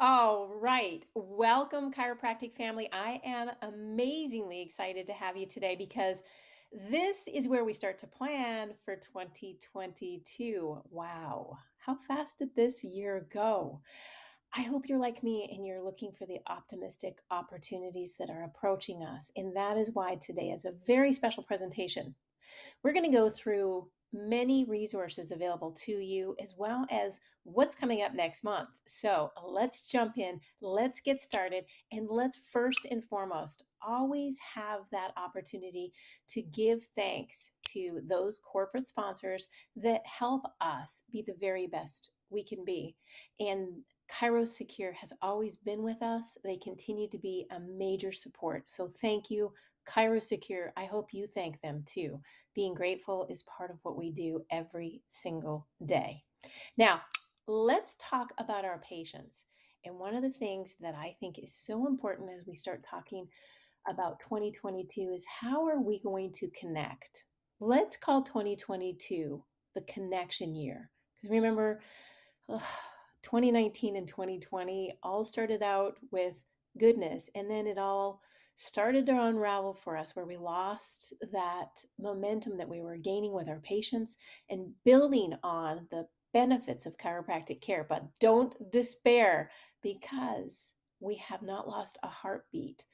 All right. Welcome, chiropractic family. I am amazingly excited to have you today because this is where we start to plan for 2022. Wow. How fast did this year go? I hope you're like me and you're looking for the optimistic opportunities that are approaching us. And that is why today is a very special presentation. We're going to go through many resources available to you, as well as what's coming up next month. So let's jump in, let's get started, and let's first and foremost always have that opportunity to give thanks to those corporate sponsors that help us be the very best we can be. And Kairos Secure has always been with us. They continue to be a major support. So thank you, Kairos Secure. I hope you thank them too. Being grateful is part of what we do every single day. Now, let's talk about our patients. And one of the things that I think is so important as we start talking about 2022 is how are we going to connect? Let's call 2022 the connection year. Because remember, ugh, 2019 and 2020 all started out with goodness, and then it all started to unravel for us where we lost that momentum that we were gaining with our patients and building on the benefits of chiropractic care. But don't despair because we have not lost a heartbeat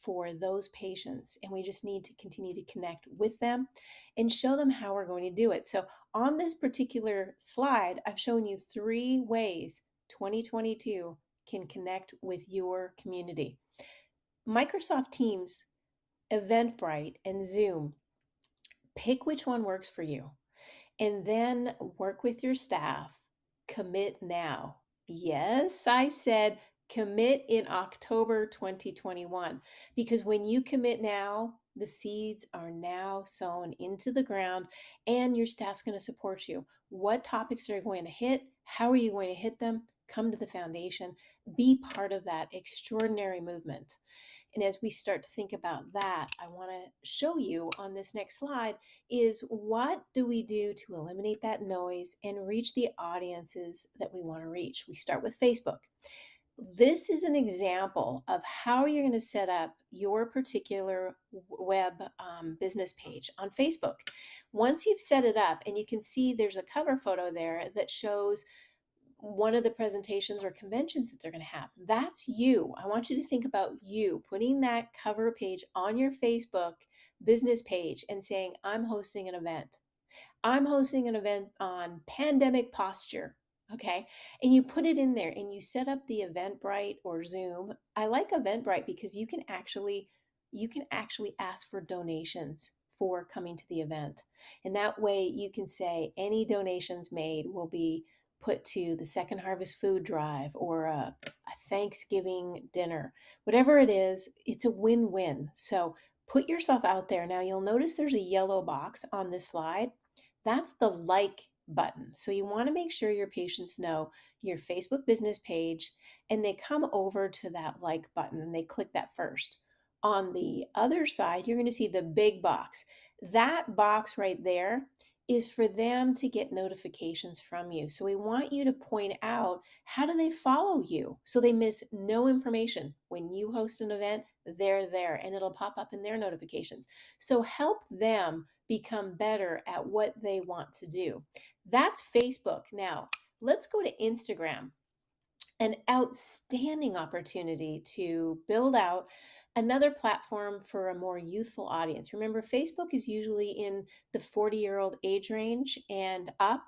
for those patients, and we just need to continue to connect with them and show them how we're going to do it. So on this particular slide, I've shown you 3 ways 2022 can connect with your community. Microsoft Teams, Eventbrite, and Zoom. Pick which one works for you and then work with your staff. Commit now. Yes, I said commit in October 2021 because when you commit now, the seeds are now sown into the ground and your staff's going to support you. What topics are you going to hit? How are you going to hit them? Come to the foundation, be part of that extraordinary movement. And as we start to think about that, I want to show you on this next slide is what do we do to eliminate that noise and reach the audiences that we want to reach? We start with Facebook. This is an example of how you're going to set up your particular web business page on Facebook. Once you've set it up, and you can see there's a cover photo there that shows one of the presentations or conventions that they're going to have. That's you. I want you to think about you putting that cover page on your Facebook business page and saying, I'm hosting an event. I'm hosting an event on pandemic posture. Okay. And you put it in there and you set up the Eventbrite or Zoom. I like Eventbrite because you can actually ask for donations for coming to the event. And that way you can say any donations made will be put to the Second Harvest Food Drive or a Thanksgiving dinner. Whatever it is, it's a win-win. So put yourself out there. Now you'll notice there's a yellow box on this slide. That's the like button. So you want to make sure your patients know your Facebook business page and they come over to that like button and they click that first. On the other side, you're going to see the big box. That box right there is for them to get notifications from you. So we want you to point out how do they follow you so they miss no information. When you host an event, they're there and it'll pop up in their notifications. So help them become better at what they want to do. That's Facebook. Now, let's go to Instagram. An outstanding opportunity to build out another platform for a more youthful audience. Remember, Facebook is usually in the 40-year-old age range and up.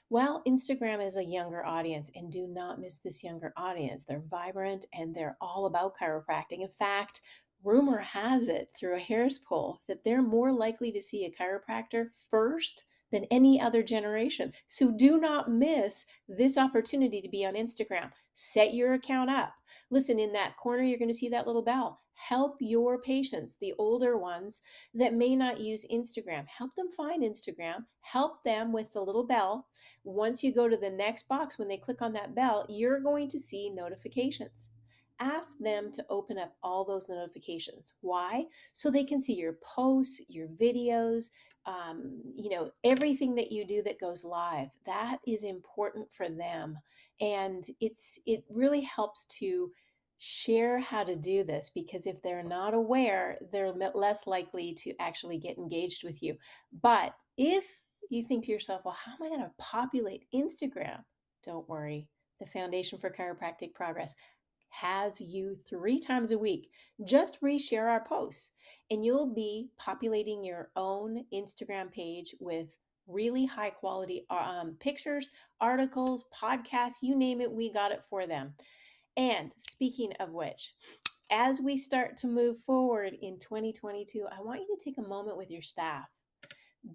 Well, Instagram is a younger audience, and do not miss this younger audience. They're vibrant and they're all about chiropractic. In fact, rumor has it through a Harris poll that they're more likely to see a chiropractor first than any other generation. So do not miss this opportunity to be on Instagram. Set your account up. Listen, in that corner, you're going to see that little bell. Help your patients, the older ones that may not use Instagram. Help them find Instagram. Help them with the little bell. Once you go to the next box, when they click on that bell, you're going to see notifications. Ask them to open up all those notifications. Why? So they can see your posts, your videos, everything that you do that goes live, that is important for them. And it really helps to share how to do this, because if they're not aware, they're less likely to actually get engaged with you. But if you think to yourself, well, how am I going to populate Instagram? Don't worry. The Foundation for Chiropractic Progress has you 3 times a week. Just reshare our posts, and you'll be populating your own Instagram page with really high quality pictures, articles, podcasts, you name it, we got it for them. And speaking of which, as we start to move forward in 2022, I want you to take a moment with your staff.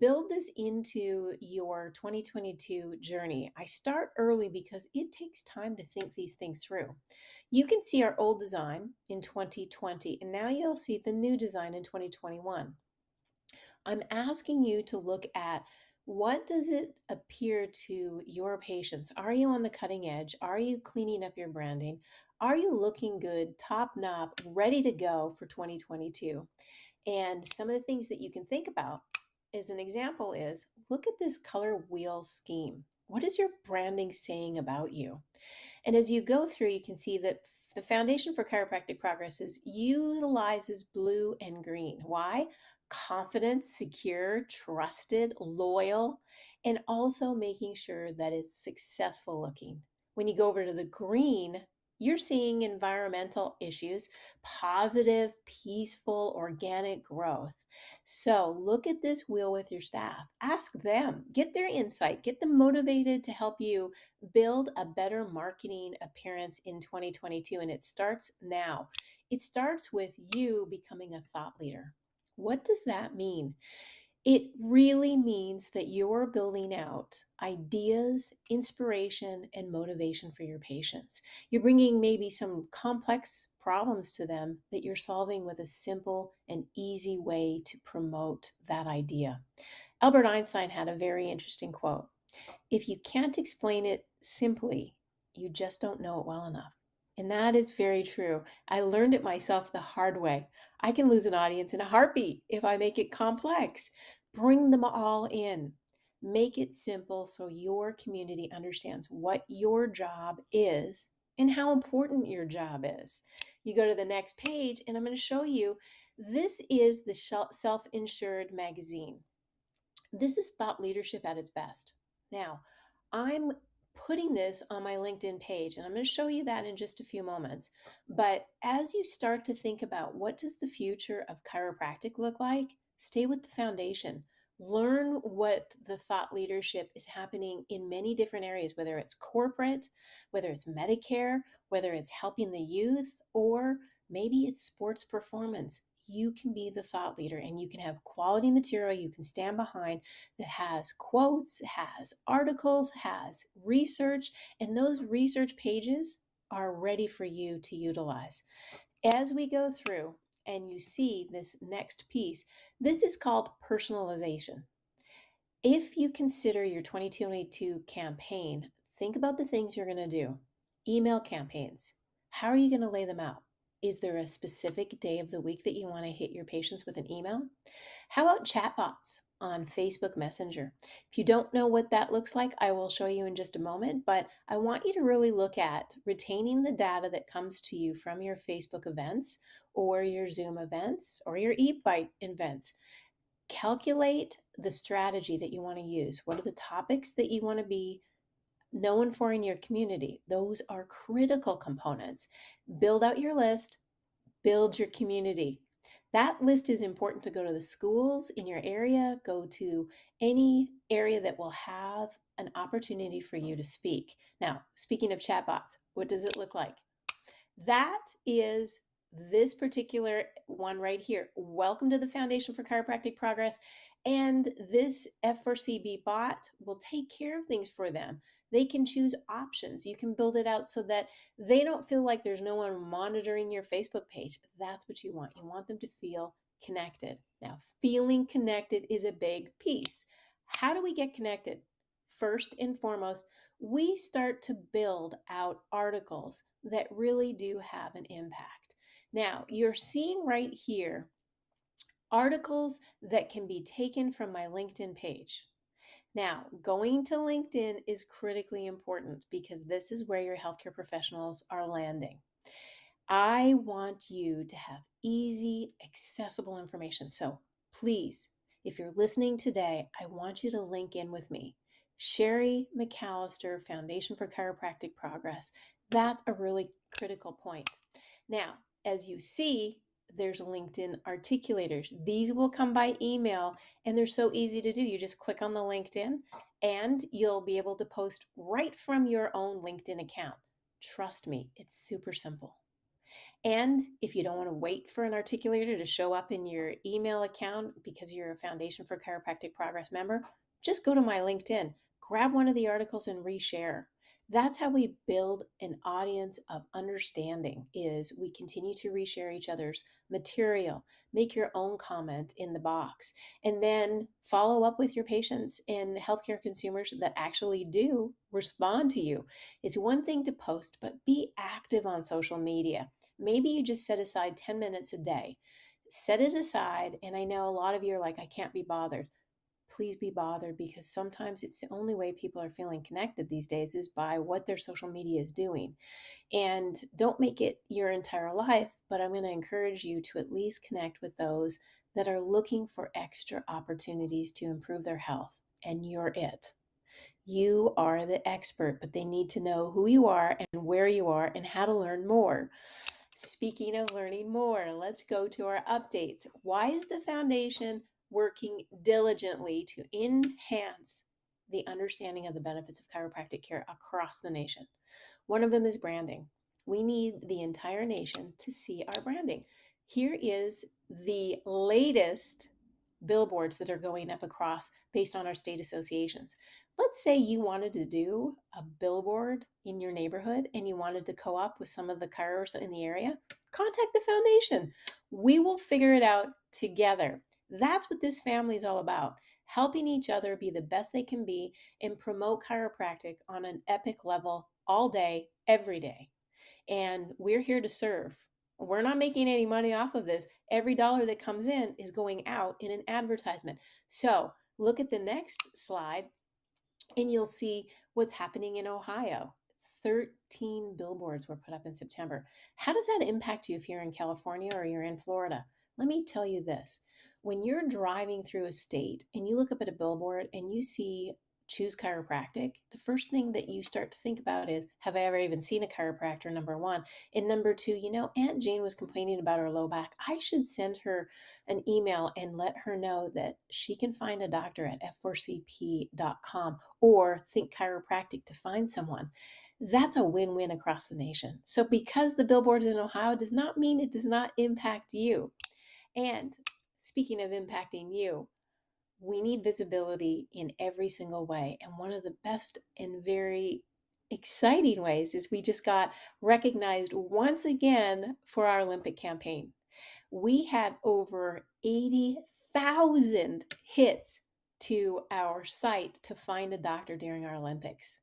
Build this into your 2022 journey. I start early because it takes time to think these things through. You can see our old design in 2020, and now you'll see the new design in 2021. I'm asking you to look at, what does it appear to your patients? Are you on the cutting edge? Are you cleaning up your branding? Are you looking good, top knot, ready to go for 2022? And some of the things that you can think about as an example is, look at this color wheel scheme. What is your branding saying about you? And as you go through, you can see that the Foundation for Chiropractic Progress utilizes blue and green. Why? Confident, secure, trusted, loyal, and also making sure that it's successful looking. When you go over to the green, you're seeing environmental issues, positive, peaceful, organic growth. So look at this wheel with your staff. Ask them, get their insight, get them motivated to help you build a better marketing appearance in 2022. And it starts now. It starts with you becoming a thought leader. What does that mean? It really means that you're building out ideas, inspiration, and motivation for your patients. You're bringing maybe some complex problems to them that you're solving with a simple and easy way to promote that idea. Albert Einstein had a very interesting quote: if you can't explain it simply, you just don't know it well enough. And that is very true. I learned it myself the hard way. I can lose an audience in a heartbeat if I make it complex. Bring them all in. Make it simple so your community understands what your job is and how important your job is. You go to the next page, and I'm going to show you, this is the Self Insured magazine. This is thought leadership at its best. Now, I'm putting this on my LinkedIn page, and I'm going to show you that in just a few moments. But as you start to think about, what does the future of chiropractic look like, stay with the foundation. Learn what the thought leadership is happening in many different areas, whether it's corporate, whether it's Medicare, whether it's helping the youth, or maybe it's sports performance. You can be the thought leader, and you can have quality material you can stand behind that has quotes, has articles, has research, and those research pages are ready for you to utilize. As we go through and you see this next piece, this is called personalization. If you consider your 2022 campaign, think about the things you're going to do. Email campaigns. How are you going to lay them out? Is there a specific day of the week that you want to hit your patients with an email? How about chatbots on Facebook Messenger? If you don't know what that looks like, I will show you in just a moment, but I want you to really look at retaining the data that comes to you from your Facebook events or your Zoom events or your eBite events. Calculate the strategy that you want to use. What are the topics that you want to be known for in your community? Those are critical components. Build out your list, build your community. That list is important to go to the schools in your area, go to any area that will have an opportunity for you to speak. Now, speaking of chatbots, what does it look like? That is this particular one right here. Welcome to the Foundation for Chiropractic Progress. And this F4CB bot will take care of things for them. They can choose options. You can build it out so that they don't feel like there's no one monitoring your Facebook page. That's what you want. You want them to feel connected. Now, feeling connected is a big piece. How do we get connected? First and foremost, we start to build out articles that really do have an impact. Now, you're seeing right here articles that can be taken from my LinkedIn page. Now, going to LinkedIn is critically important because this is where your healthcare professionals are landing. I want you to have easy, accessible information. So please, if you're listening today, I want you to link in with me. Sherry McAllister, Foundation for Chiropractic Progress. That's a really critical point. Now, as you see, there's LinkedIn articulators. These will come by email and they're so easy to do. You just click on the LinkedIn and you'll be able to post right from your own LinkedIn account. Trust me, it's super simple. And if you don't want to wait for an articulator to show up in your email account because you're a Foundation for Chiropractic Progress member, just go to my LinkedIn, grab one of the articles and reshare. That's how we build an audience of understanding is we continue to reshare each other's material, make your own comment in the box, and then follow up with your patients and healthcare consumers that actually do respond to you. It's one thing to post, but be active on social media. Maybe you just set aside 10 minutes a day. Set it aside. And I know a lot of you are like, I can't be bothered. Please be bothered because sometimes it's the only way people are feeling connected these days is by what their social media is doing. And don't make it your entire life, but I'm going to encourage you to at least connect with those that are looking for extra opportunities to improve their health. And you're it. You are the expert, but they need to know who you are and where you are and how to learn more. Speaking of learning more, let's go to our updates. Why is the foundation working diligently to enhance the understanding of the benefits of chiropractic care across the nation? One of them is branding. We need the entire nation to see our branding. Here is the latest billboards that are going up across based on our state associations. Let's say you wanted to do a billboard in your neighborhood and you wanted to co-op with some of the chiros in the area, contact the foundation. We will figure it out together. That's what this family is all about, helping each other be the best they can be and promote chiropractic on an epic level all day, every day. And we're here to serve. We're not making any money off of this. Every dollar that comes in is going out in an advertisement. So look at the next slide and you'll see what's happening in Ohio. 13 billboards were put up in September. How does that impact you if you're in California or you're in Florida? Let me tell you this. When you're driving through a state and you look up at a billboard and you see choose chiropractic, the first thing that you start to think about is, have I ever even seen a chiropractor? Number one. And number two, Aunt Jane was complaining about her low back. I should send her an email and let her know that she can find a doctor at f4cp.com or Think Chiropractic to find someone. That's a win-win across the nation. So because the billboard is in Ohio does not mean it does not impact you. And speaking of impacting you, we need visibility in every single way. And one of the best and very exciting ways is we just got recognized once again for our Olympic campaign. We had over 80,000 hits to our site to find a doctor during our Olympics.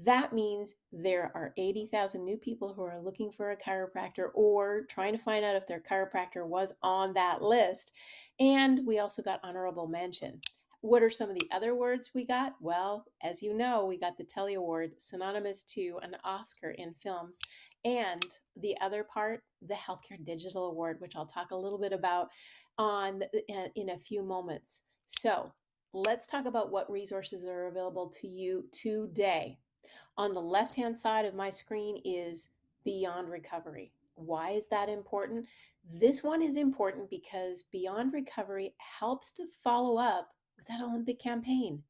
That means there are 80,000 new people who are looking for a chiropractor or trying to find out if their chiropractor was on that list. And we also got honorable mention. What are some of the other words we got? Well, as you know, we got the Telly Award, synonymous to an Oscar in films. And the other part, the Healthcare Digital Award, which I'll talk a little bit about in a few moments. So let's talk about what resources are available to you today. On the left-hand side of my screen is Beyond Recovery. Why is that important? This one is important because Beyond Recovery helps to follow up with that Olympic campaign.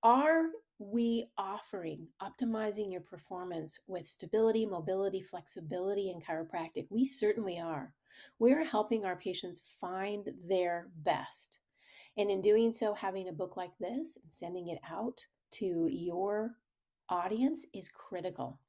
Are we offering optimizing your performance with stability, mobility, flexibility, and chiropractic? We certainly are. We're helping our patients find their best. And in doing so, having a book like this and sending it out to your audience is critical.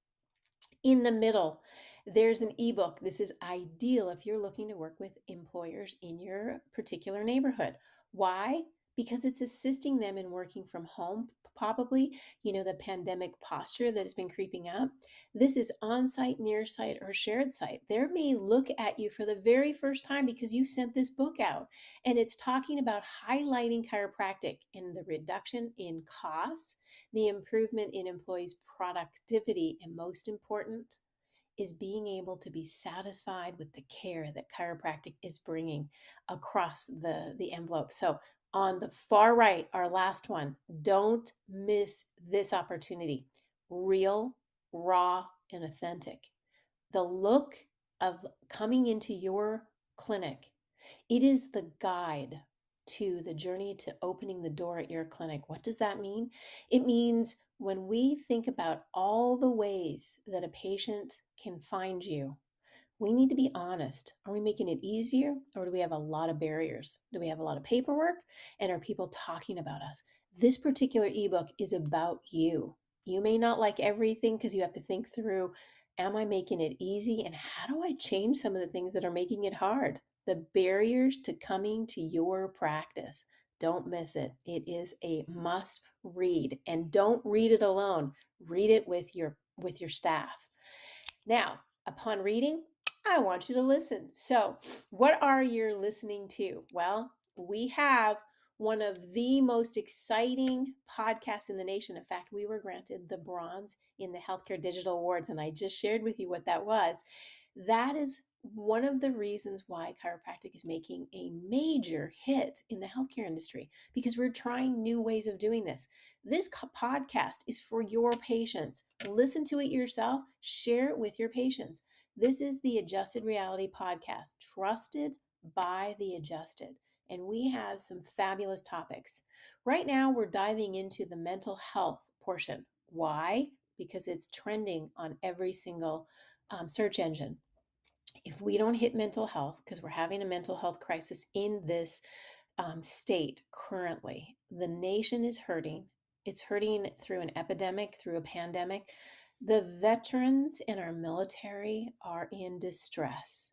In the middle, there's an ebook. This is ideal if you're looking to work with employers in your particular neighborhood. Why? Because it's assisting them in working from home, probably, the pandemic posture that has been creeping up. This is on site, near site, or shared site. They may look at you for the very first time because you sent this book out. And it's talking about highlighting chiropractic and the reduction in costs, the improvement in employees' productivity, and most important, is being able to be satisfied with the care that chiropractic is bringing across the envelope. So on the far right, our last one, don't miss this opportunity. Real, raw, and authentic. The look of coming into your clinic, it is the guide to the journey to opening the door at your clinic. What does that mean? It means when we think about all the ways that a patient can find you, we need to be honest. Are we making it easier, or do we have a lot of barriers? Do we have a lot of paperwork, and are people talking about us? This particular ebook is about you. You may not like everything because you have to think through, am I making it easy, and how do I change some of the things that are making it hard? The barriers to coming to your practice. Don't miss it. It is a must read, and don't read it alone. Read it with your staff. Now, upon reading, I want you to listen. So, what are you listening to? Well, we have one of the most exciting podcasts in the nation. In fact, we were granted the bronze in the Healthcare Digital Awards, and I just shared with you what that was. That is one of the reasons why chiropractic is making a major hit in the healthcare industry, because we're trying new ways of doing this. This podcast is for your patients. Listen to it yourself, share it with your patients. This is the Adjusted Reality Podcast, trusted by the adjusted. And we have some fabulous topics. Right now, we're diving into the mental health portion. Why? Because it's trending on every single search engine. If we don't hit mental health, because we're having a mental health crisis in this state currently, the nation is hurting. It's hurting through an epidemic, through a pandemic. The veterans in our military are in distress.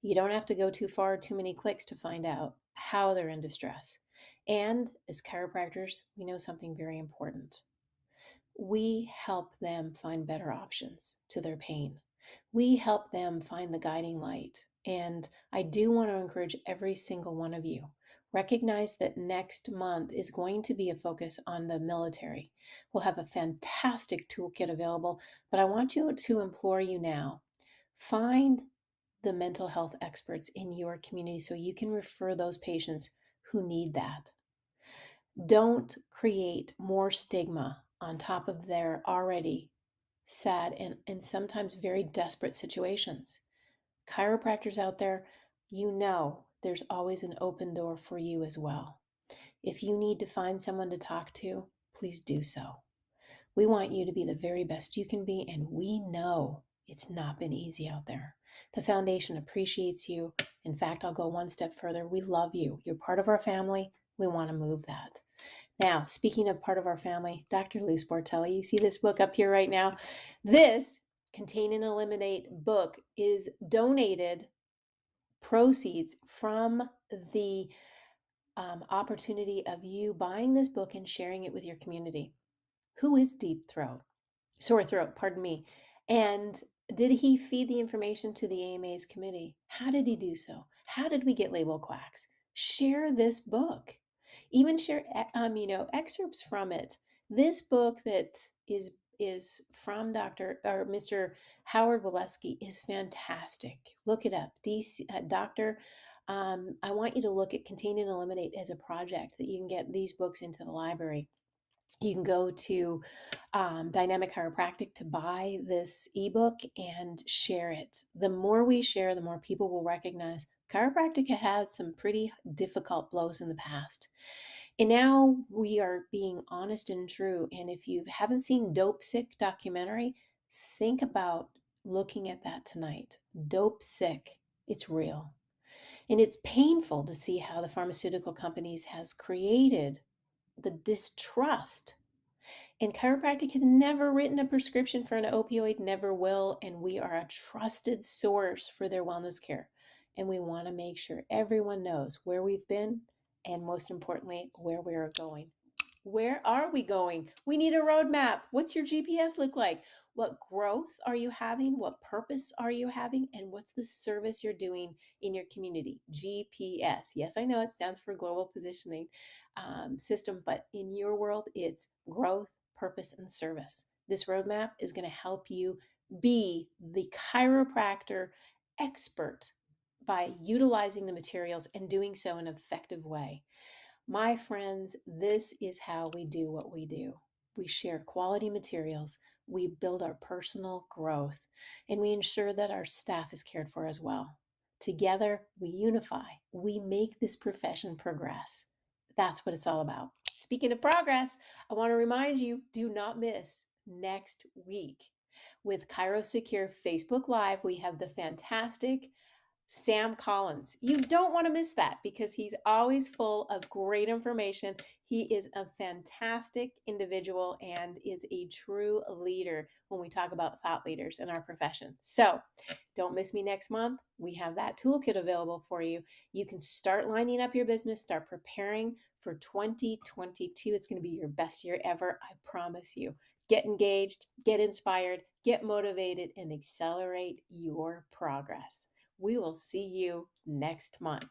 You don't have to go too far, too many clicks to find out how they're in distress. And as chiropractors, we know something very important. We help them find better options to their pain. We help them find the guiding light. And I do want to encourage every single one of you. Recognize that next month is going to be a focus on the military. We'll have a fantastic toolkit available, but I want to implore you now, find the mental health experts in your community so you can refer those patients who need that. Don't create more stigma on top of their already sad and sometimes very desperate situations. Chiropractors out there, there's always an open door for you as well. If you need to find someone to talk to, please do so. We want you to be the very best you can be, and we know it's not been easy out there. The foundation appreciates you. In fact, I'll go one step further. We love you. You're part of our family. We want to move that. Now, speaking of part of our family, Dr. Lou Sportelli, you see this book up here right now. This Contain and Eliminate book is donated proceeds from the opportunity of you buying this book and sharing it with your community. Who is Sore throat, pardon me. And did he feed the information to the AMA's committee? How did he do so? How did we get label quacks? Share this book. Even share excerpts from it. This book that is from Mr. Howard Waleski is fantastic. Look it up. Doctor. I want you to look at Contain and Eliminate as a project that you can get these books into the library. You can go to Dynamic Chiropractic to buy this ebook and share it. The more we share, the more people will recognize chiropractic has some pretty difficult blows in the past. And now we are being honest and true. And if you haven't seen Dope Sick documentary, think about looking at that tonight. Dope Sick, it's real. And it's painful to see how the pharmaceutical companies has created the distrust. And chiropractic has never written a prescription for an opioid, never will. And we are a trusted source for their wellness care. And we want to make sure everyone knows where we've been and, most importantly, where we are going. Where are we going? We need a roadmap. What's your GPS look like? What growth are you having? What purpose are you having? And what's the service you're doing in your community? GPS. Yes, I know it stands for Global Positioning System, but in your world, it's growth, purpose, and service. This roadmap is going to help you be the chiropractor expert by utilizing the materials and doing so in an effective way. My friends, this is how we do what we do. We share quality materials, we build our personal growth, and we ensure that our staff is cared for as well. Together, we unify, we make this profession progress. That's what it's all about. Speaking of progress, I want to remind you, do not miss next week. With Chiro Secure Facebook Live, we have the fantastic Sam Collins. You don't want to miss that because he's always full of great information. He is a fantastic individual and is a true leader when we talk about thought leaders in our profession. So don't miss me next month. We have that toolkit available for you. You can start lining up your business, start preparing for 2022. It's going to be your best year ever, I promise you. Get engaged, get inspired, get motivated, and accelerate your progress. We will see you next month.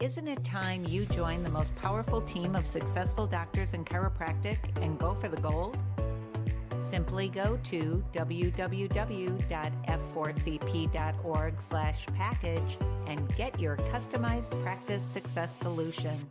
Isn't it time you join the most powerful team of successful doctors in chiropractic and go for the gold? Simply go to www.f4cp.org/package and get your customized practice success solution.